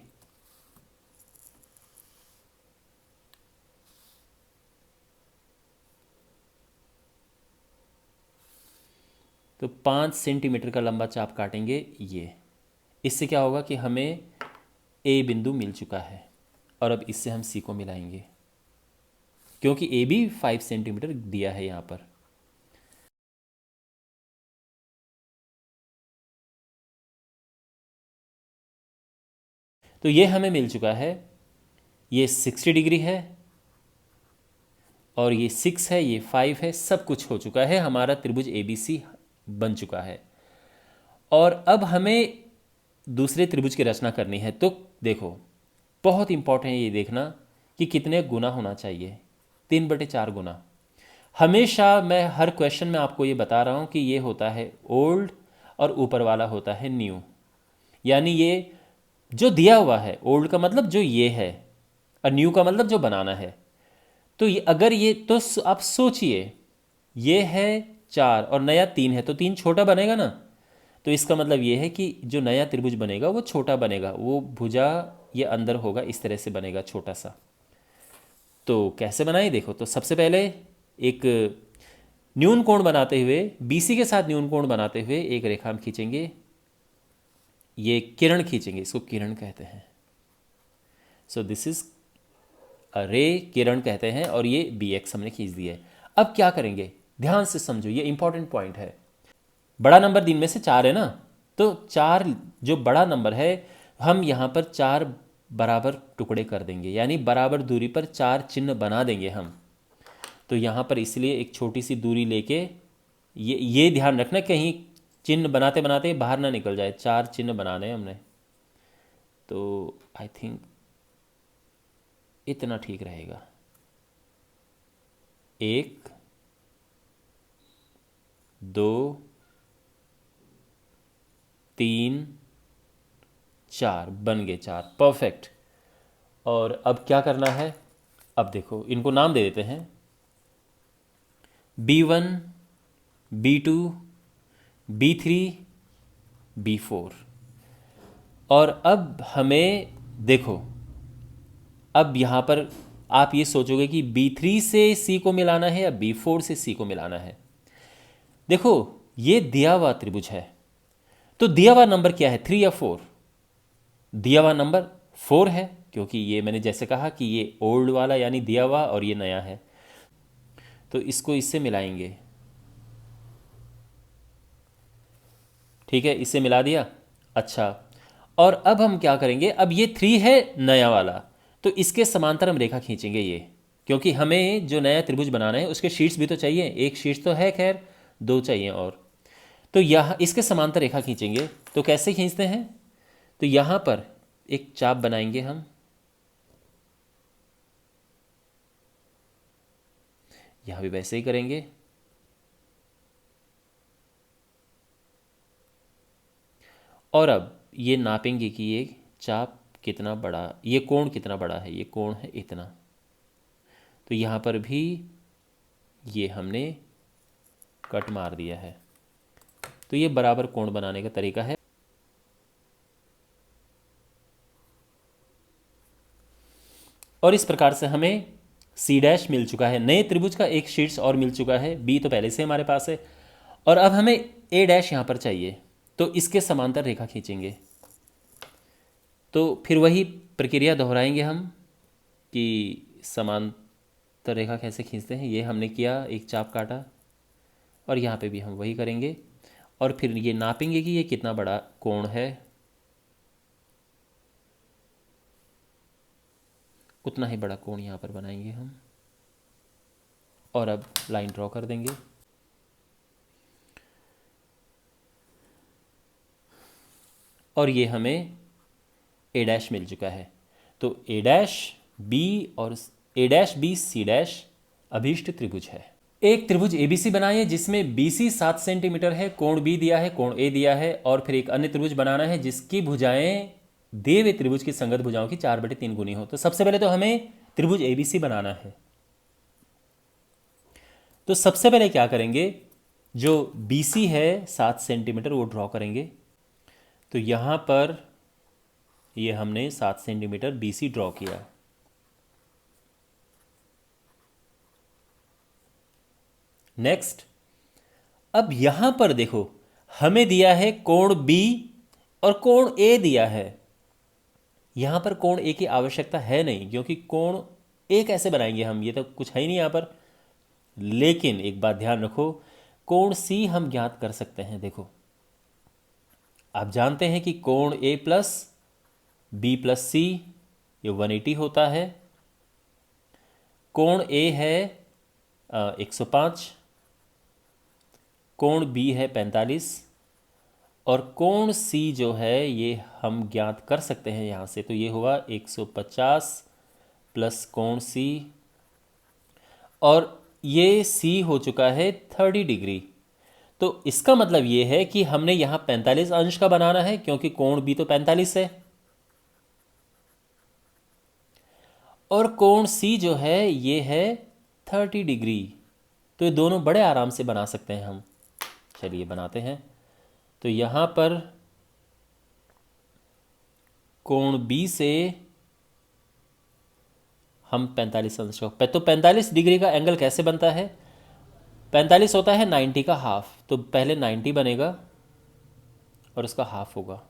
तो 5 सेंटीमीटर का लंबा चाप काटेंगे ये। इससे क्या होगा कि हमें ए बिंदु मिल चुका है, और अब इससे हम सी को मिलाएंगे, क्योंकि ए भी 5 सेंटीमीटर दिया है यहाँ पर। तो ये हमें मिल चुका है, ये 60 डिग्री है और ये 6 है, ये 5 है, सब कुछ हो चुका है, हमारा त्रिभुज ABC बन चुका है। और अब हमें दूसरे त्रिभुज की रचना करनी है। तो देखो, बहुत इंपॉर्टेंट है ये देखना कि कितने गुना होना चाहिए। 3/4 गुना। हमेशा मैं हर क्वेश्चन में आपको ये बता रहा हूँ कि ये होता है ओल्ड और ऊपर वाला होता है न्यू। यानी ये जो दिया हुआ है, ओल्ड का मतलब जो ये है और न्यू का मतलब जो बनाना है। तो ये अगर ये, तो आप सोचिए, ये है 4 और नया 3 है, तो 3 छोटा बनेगा ना। तो इसका मतलब ये है कि जो नया त्रिभुज बनेगा वो छोटा बनेगा, वो भुजा ये अंदर होगा, इस तरह से बनेगा छोटा सा। तो कैसे बनाएं देखो, तो सबसे पहले एक न्यून कोण बनाते हुए, BC के साथ न्यून कोण बनाते हुए एक रेखा हम खींचेंगे, ये किरण खींचेंगे, इसको किरण कहते हैं। सो दिस इज रे, किरण कहते हैं, और ये BX हमने खींच दिया है। अब क्या करेंगे, ध्यान से समझो, ये इंपॉर्टेंट पॉइंट है। बड़ा नंबर दिन में से 4 है ना, तो 4 जो बड़ा नंबर है, हम यहाँ पर 4 बराबर टुकड़े कर देंगे, यानी बराबर दूरी पर 4 चिन्ह बना देंगे हम। तो यहाँ पर इसलिए एक छोटी सी दूरी लेके, ये ध्यान रखना कहीं चिन्ह बनाते बनाते बाहर ना निकल जाए। 4 चिन्ह बनाने हमने, तो आई थिंक इतना ठीक रहेगा। 1 2 3 4 बन गए 4, परफेक्ट। और अब क्या करना है, अब देखो इनको नाम दे देते हैं, B1 B2 B3 B4। और अब हमें देखो, अब यहाँ पर आप ये सोचोगे कि B3 से C को मिलाना है या B4 से C को मिलाना है। देखो, ये दिया हुआ त्रिभुज है, तो दिया हुआ नंबर क्या है, 3 या 4? दिया हुआ नंबर 4 है, क्योंकि ये मैंने जैसे कहा कि ये ओल्ड वाला यानी दिया हुआ और ये नया है, तो इसको इससे मिलाएंगे। ठीक है, इससे मिला दिया। अच्छा, और अब हम क्या करेंगे, अब ये 3 है नया वाला, तो इसके समांतर हम रेखा खींचेंगे ये, क्योंकि हमें जो नया त्रिभुज बनाना है उसके शीट्स भी तो चाहिए। एक शीट्स तो है, खैर 2 चाहिए और। तो यहाँ इसके समांतर रेखा खींचेंगे। तो कैसे खींचते हैं, तो यहाँ पर एक चाप बनाएंगे हम, यहाँ भी वैसे ही करेंगे। और अब ये नापेंगे कि ये चाप कितना बड़ा, ये कोण कितना बड़ा है, ये कोण है इतना। तो यहाँ पर भी ये हमने कट मार दिया है। तो ये बराबर कोण बनाने का तरीका है। और इस प्रकार से हमें C' मिल चुका है, नए त्रिभुज का एक शीर्ष और मिल चुका है। B तो पहले से हमारे पास है, और अब हमें A' यहाँ पर चाहिए, तो इसके समांतर रेखा खींचेंगे। तो फिर वही प्रक्रिया दोहराएंगे हम कि समांतर रेखा कैसे खींचते हैं। ये हमने किया, एक चाप काटा, और यहाँ पे भी हम वही करेंगे। और फिर ये नापेंगे कि ये कितना बड़ा कोण है, उतना ही बड़ा कोण यहाँ पर बनाएंगे हम, और अब लाइन ड्रॉ कर देंगे। और ये हमें ए डैश मिल चुका है। तो ए डैश बी और ए डैश बी सी डैश अभीष्ट त्रिभुज है। एक त्रिभुज एबीसी बनाइए जिसमें बीसी 7 सेंटीमीटर है, कोण बी दिया है, कोण ए दिया है, और फिर एक अन्य त्रिभुज बनाना है जिसकी भुजाएं दिए हुए त्रिभुज की संगत भुजाओं की 4/3 गुनी हो। तो सबसे पहले तो हमें त्रिभुज एबीसी बनाना है। तो सबसे पहले क्या करेंगे, जो बीसी है 7 सेंटीमीटर वो ड्रॉ करेंगे। तो यहां पर ये हमने 7 सेंटीमीटर बीसी ड्रॉ किया। नेक्स्ट, अब यहां पर देखो हमें दिया है कोण बी और कोण ए दिया है। यहां पर कोण ए की आवश्यकता है नहीं, क्योंकि कोण ए कैसे बनाएंगे हम, ये तो कुछ है ही नहीं यहां पर। लेकिन एक बात ध्यान रखो, कोण सी हम ज्ञात कर सकते हैं। देखो आप जानते हैं कि कोण ए प्लस बी प्लस सी ये 180 होता है। कोण ए है 105, कोण बी है 45, और कोण सी जो है ये हम ज्ञात कर सकते हैं यहाँ से। तो ये हुआ 150 प्लस कोण सी, और ये सी हो चुका है 30 डिग्री। तो इसका मतलब ये है कि हमने यहाँ 45 अंश का बनाना है, क्योंकि कोण बी तो 45 है, और कोण सी जो है ये है 30 डिग्री। तो ये दोनों बड़े आराम से बना सकते हैं हम। चलिए बनाते हैं। तो यहाँ पर कोण बी से हम 45 अंश का, तो 45 डिग्री का एंगल कैसे बनता है, 45 होता है 90 का हाफ। तो पहले 90 बनेगा और उसका हाफ होगा।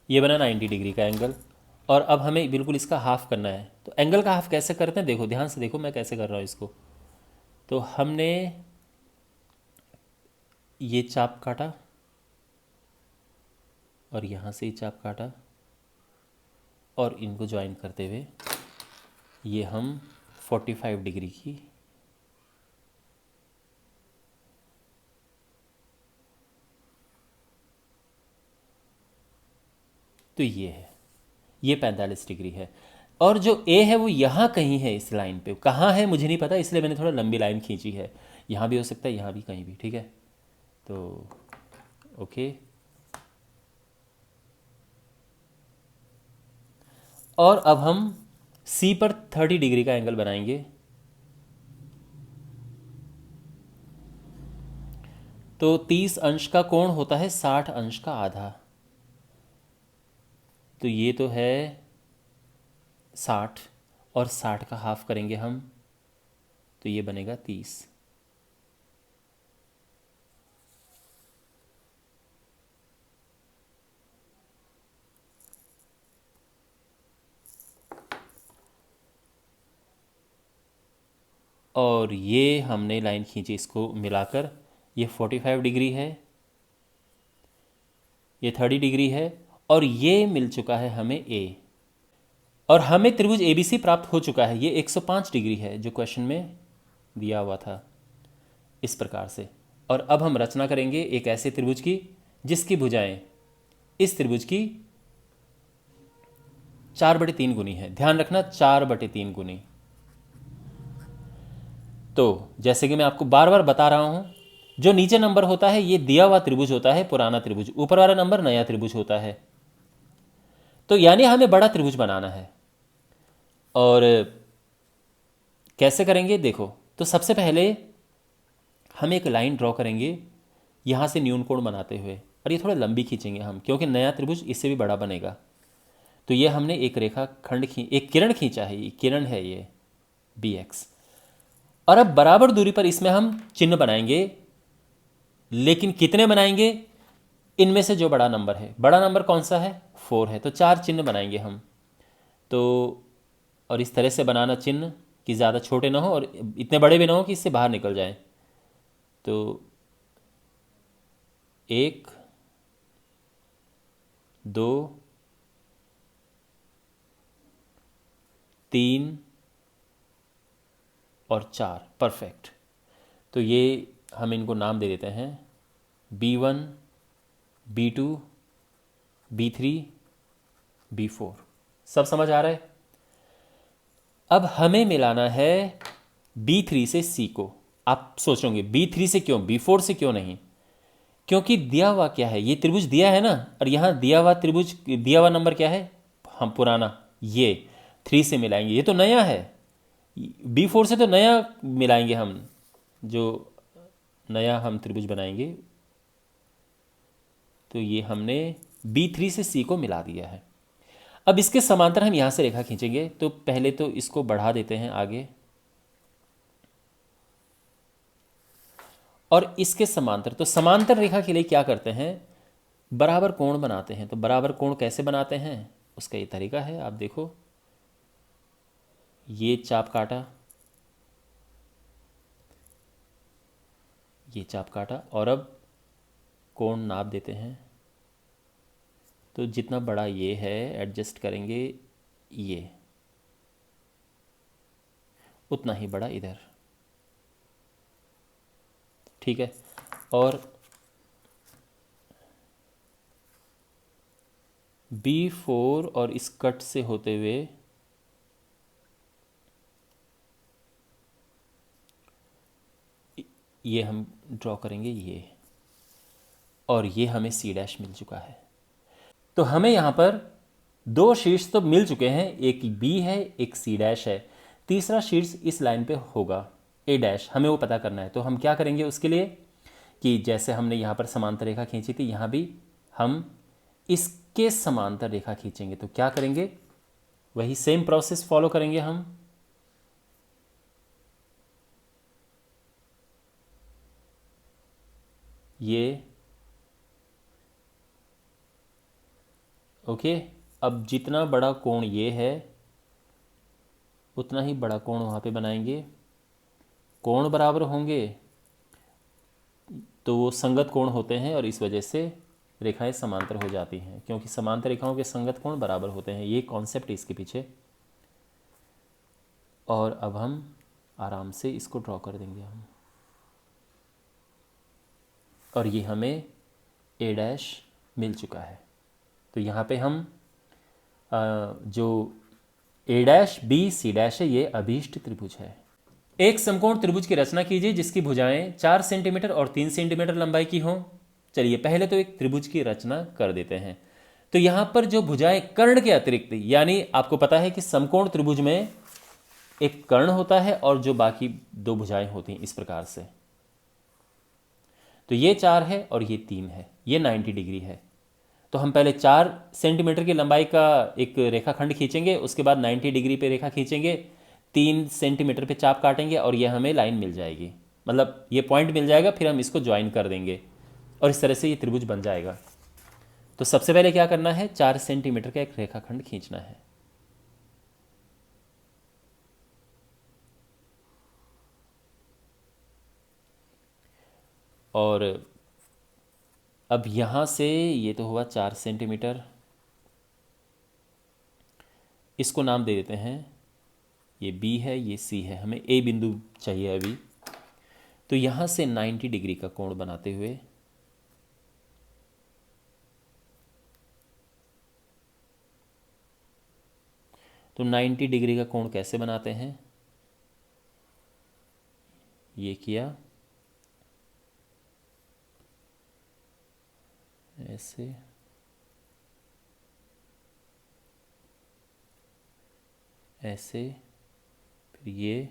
ये बना 90 डिग्री का एंगल, और अब हमें बिल्कुल इसका हाफ करना है। तो एंगल का हाफ कैसे करते हैं, देखो ध्यान से देखो मैं कैसे कर रहा हूँ इसको। तो हमने ये चाप काटा और यहाँ से ही चाप काटा, और इनको ज्वाइन करते हुए ये हम 45 डिग्री की तो ये है, ये 45 डिग्री है। और जो ए है वो यहाँ कहीं है इस लाइन पे, कहाँ है मुझे नहीं पता, इसलिए मैंने थोड़ा लंबी लाइन खींची है। यहाँ भी हो सकता है, यहाँ भी, कहीं भी, ठीक है। तो ओके, और अब हम सी पर 30 डिग्री का एंगल बनाएंगे। तो 30 अंश का कोण होता है 60 अंश का आधा। तो ये तो है 60, और 60 का हाफ करेंगे हम, तो ये बनेगा 30। और ये हमने लाइन खींची, इसको मिलाकर ये 45 डिग्री है, ये 30 डिग्री है, और ये मिल चुका है हमें ए। और हमें त्रिभुज एबीसी प्राप्त हो चुका है। ये 105 डिग्री है जो क्वेश्चन में दिया हुआ था, इस प्रकार से। और अब हम रचना करेंगे एक ऐसे त्रिभुज की जिसकी भुजाएं इस त्रिभुज की 4/3 गुनी है। ध्यान रखना, 4/3 गुनी। तो जैसे कि मैं आपको बार बार बता रहा हूं, जो नीचे नंबर होता है ये दिया हुआ त्रिभुज होता है, पुराना त्रिभुज। ऊपर वाला नंबर नया त्रिभुज होता है। तो यानी हमें बड़ा त्रिभुज बनाना है। और कैसे करेंगे देखो, तो सबसे पहले हम एक लाइन ड्रॉ करेंगे यहाँ से न्यून कोण बनाते हुए, और ये थोड़ा लंबी खींचेंगे हम, क्योंकि नया त्रिभुज इससे भी बड़ा बनेगा। तो ये हमने एक रेखा खंड एक किरण खींचा है, ये किरण है ये बी एक्स। और अब बराबर दूरी पर इसमें हम चिन्ह बनाएंगे, लेकिन कितने बनाएंगे? इनमें से जो बड़ा नंबर है, बड़ा नंबर कौन सा है? 4 है, तो 4 चिन्ह बनाएंगे हम। तो और इस तरह से बनाना चिन्ह कि ज़्यादा छोटे ना हो और इतने बड़े भी ना हो कि इससे बाहर निकल जाए। तो 1 2 3 और 4, परफेक्ट। तो ये हम इनको नाम दे देते हैं B1 B2 B3 B4। सब समझ आ रहा है? अब हमें मिलाना है B3 से C को। आप सोच रहे होंगे B3 से क्यों, B4 से क्यों नहीं? क्योंकि दिया हुआ क्या है, ये त्रिभुज दिया है ना, और यहाँ दिया हुआ त्रिभुज, दिया हुआ नंबर क्या है? हम पुराना, ये 3 से मिलाएंगे, ये तो नया है। B4 से तो नया मिलाएंगे हम, जो नया हम त्रिभुज बनाएंगे। तो ये हमने B3 से C को मिला दिया है। अब इसके समांतर हम यहाँ से रेखा खींचेंगे। तो पहले तो इसको बढ़ा देते हैं आगे, और इसके समांतर, तो समांतर रेखा के लिए क्या करते हैं? बराबर कोण बनाते हैं। तो बराबर कोण कैसे बनाते हैं, उसका ये तरीका है, आप देखो। ये चाप काटा, ये चाप काटा, और अब कोण नाप देते हैं। तो जितना बड़ा ये है एडजस्ट करेंगे, ये उतना ही बड़ा इधर, ठीक है। और B4 और इस कट से होते हुए ये हम ड्रॉ करेंगे ये, और ये हमें C' मिल चुका है। तो हमें यहाँ पर 2 शीर्ष तो मिल चुके हैं, एक B है एक C' है, तीसरा शीर्ष इस लाइन पे होगा A', हमें वो पता करना है। तो हम क्या करेंगे उसके लिए, कि जैसे हमने यहाँ पर समांतर रेखा खींची थी, यहाँ भी हम इसके समांतर रेखा खींचेंगे। तो क्या करेंगे, वही सेम प्रोसेस फॉलो करेंगे हम। ये ओके। अब जितना बड़ा कोण ये है, उतना ही बड़ा कोण वहाँ पे बनाएंगे। कोण बराबर होंगे तो वो संगत कोण होते हैं, और इस वजह से रेखाएं समांतर हो जाती हैं, क्योंकि समांतर रेखाओं के संगत कोण बराबर होते हैं। ये कॉन्सेप्ट है इसके पीछे। और अब हम आराम से इसको ड्रॉ कर देंगे हम, और ये हमें A' मिल चुका है। तो यहाँ पे हम जो A' B C' है, ये अभीष्ट त्रिभुज है। एक समकोण त्रिभुज की रचना कीजिए जिसकी भुजाएं 4 सेंटीमीटर और 3 सेंटीमीटर लंबाई की हों। चलिए पहले तो एक त्रिभुज की रचना कर देते हैं। तो यहाँ पर जो भुजाएं कर्ण के अतिरिक्त, यानी आपको पता है कि समकोण त्रिभुज में एक कर्ण होता है और जो बाकी 2 भुजाएं होती हैं इस प्रकार से। तो ये 4 है और ये 3 है, ये 90 डिग्री है। तो हम पहले 4 सेंटीमीटर की लंबाई का एक रेखाखंड खींचेंगे, उसके बाद 90 डिग्री पे रेखा खींचेंगे, 3 सेंटीमीटर पे चाप काटेंगे, और ये हमें लाइन मिल जाएगी, मतलब ये पॉइंट मिल जाएगा। फिर हम इसको ज्वाइन कर देंगे और इस तरह से ये त्रिभुज बन जाएगा। तो सबसे पहले क्या करना है, 4 सेंटीमीटर का एक रेखाखंड खींचना है। और अब यहाँ से ये तो हुआ 4 सेंटीमीटर, इसको नाम दे देते हैं, ये B है ये C है, हमें A बिंदु चाहिए अभी। तो यहाँ से 90 डिग्री का कोण बनाते हुए तो 90 डिग्री का कोण कैसे बनाते हैं, ये किया ऐसे, ऐसे, फिर ये,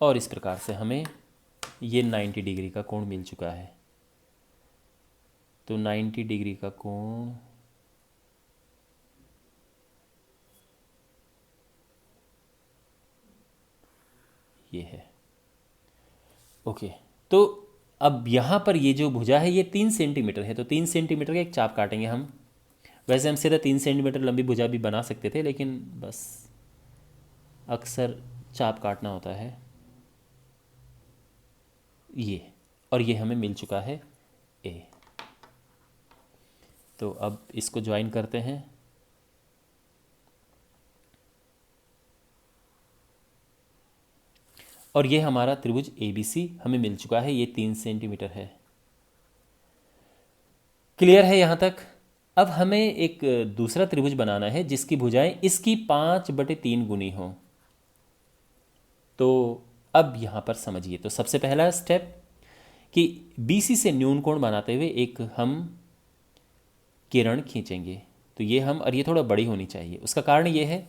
और इस प्रकार से हमें ये 90 डिग्री का कोण मिल चुका है। तो 90 डिग्री का कोण ये है। ओके, तो अब यहाँ पर ये जो भुजा है ये 3 सेंटीमीटर है, तो 3 सेंटीमीटर का एक चाप काटेंगे हम। वैसे हम सीधा 3 सेंटीमीटर लंबी भुजा भी बना सकते थे, लेकिन बस अक्सर चाप काटना होता है ये। और ये हमें मिल चुका है ए। तो अब इसको ज्वाइन करते हैं। और ये हमारा त्रिभुज ABC हमें मिल चुका है, ये 3 सेंटीमीटर है। क्लियर है यहाँ तक? अब हमें एक दूसरा त्रिभुज बनाना है जिसकी भुजाएं इसकी 5/3 गुनी हों। तो अब यहाँ पर समझिए, तो सबसे पहला स्टेप कि BC से न्यून कोण बनाते हुए एक हम किरण खींचेंगे। तो ये हम, और ये थोड़ा बड़ी होनी चाहिए। उसका कारण ये है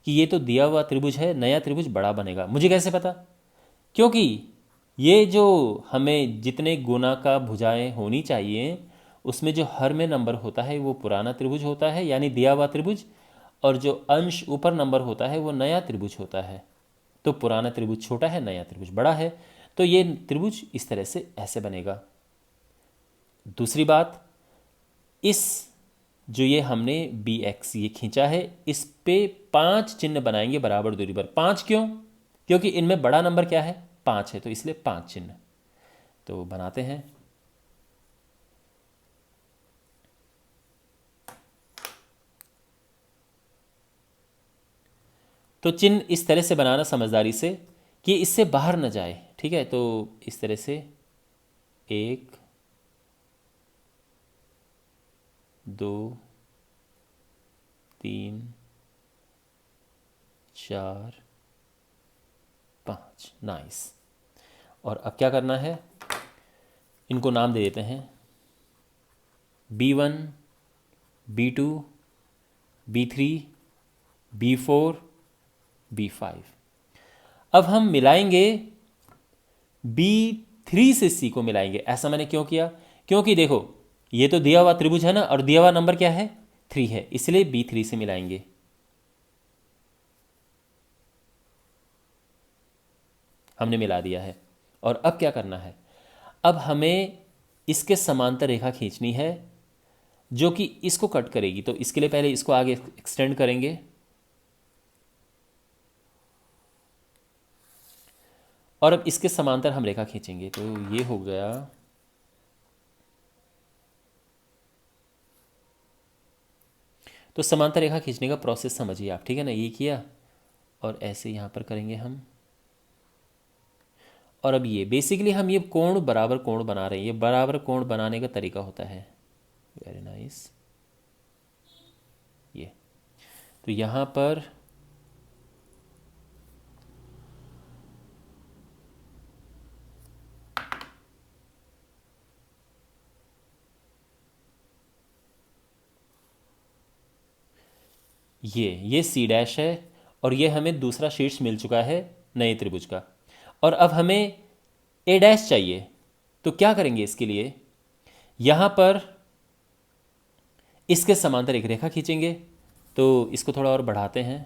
कि ये तो दिया हुआ त्रिभुज है, नया त्रिभुज बड़ा बनेगा। मुझे कैसे पता? क्योंकि ये जो हमें जितने गुना का भुजाएं होनी चाहिए उसमें जो हर में नंबर होता है वो पुराना त्रिभुज होता है, यानी दिया हुआ त्रिभुज, और जो अंश ऊपर नंबर होता है वो नया त्रिभुज होता है। तो पुराना त्रिभुज छोटा है, नया त्रिभुज बड़ा है, तो ये त्रिभुज इस तरह से ऐसे बनेगा। दूसरी बात, इस जो ये हमने BX ये खींचा है, इस पे 5 चिन्ह बनाएंगे बराबर दूरी पर। 5 क्यों? क्योंकि इनमें बड़ा नंबर क्या है? 5 है, तो इसलिए 5 चिन्ह। तो बनाते हैं। तो चिन्ह इस तरह से बनाना समझदारी से कि इससे बाहर न जाए, ठीक है? तो इस तरह से 1 2 3 4 5। नाइस। और अब क्या करना है? इनको नाम दे देते हैं B1 B2 B3 B4 B5। अब हम मिलाएंगे B3 से C को मिलाएंगे। ऐसा मैंने क्यों किया? क्योंकि देखो ये तो दिया हुआ त्रिभुज है ना, और दिया हुआ नंबर क्या है? 3 है, इसलिए B3 से मिलाएंगे। हमने मिला दिया है। और अब क्या करना है? अब हमें इसके समांतर रेखा खींचनी है जो कि इसको कट करेगी। तो इसके लिए पहले इसको आगे एक्सटेंड करेंगे, और अब इसके समांतर हम रेखा खींचेंगे। तो ये हो गया, तो समांतर रेखा खींचने का प्रोसेस समझिए आप, ठीक है ना? ये किया और ऐसे यहाँ पर करेंगे हम। और अब ये बेसिकली हम ये कोण बराबर कोण बना रहे हैं। ये बराबर कोण बनाने का तरीका होता है। Very nice. ये तो यहाँ पर ये C' है, और ये हमें दूसरा शीर्ष मिल चुका है नए त्रिभुज का। और अब हमें A' चाहिए। तो क्या करेंगे इसके लिए? यहाँ पर इसके समांतर एक रेखा खींचेंगे। तो इसको थोड़ा और बढ़ाते हैं,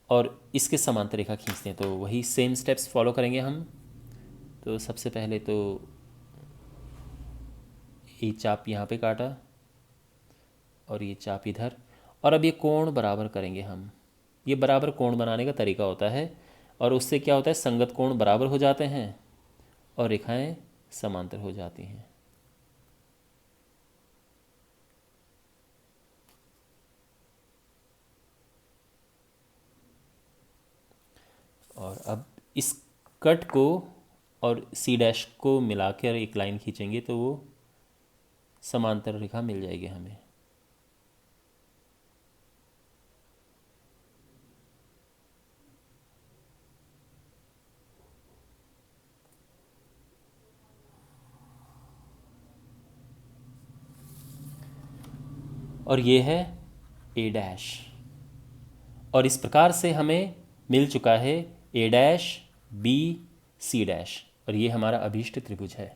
और इसके समांतर रेखा खींचते हैं। तो वही सेम स्टेप्स फॉलो करेंगे हम। तो सबसे पहले तो ये चाप यहाँ पे काटा, और ये चाप इधर, और अब ये कोण बराबर करेंगे हम। ये बराबर कोण बनाने का तरीका होता है, और उससे क्या होता है? संगत कोण बराबर हो जाते हैं और रेखाएं समांतर हो जाती हैं। और अब इस कट को और C' को मिलाकर एक लाइन खींचेंगे तो वो समांतर रेखा मिल जाएगी हमें। और ये है A'। और इस प्रकार से हमें मिल चुका है ए डैश बी सी डैश, और ये हमारा अभीष्ट त्रिभुज है।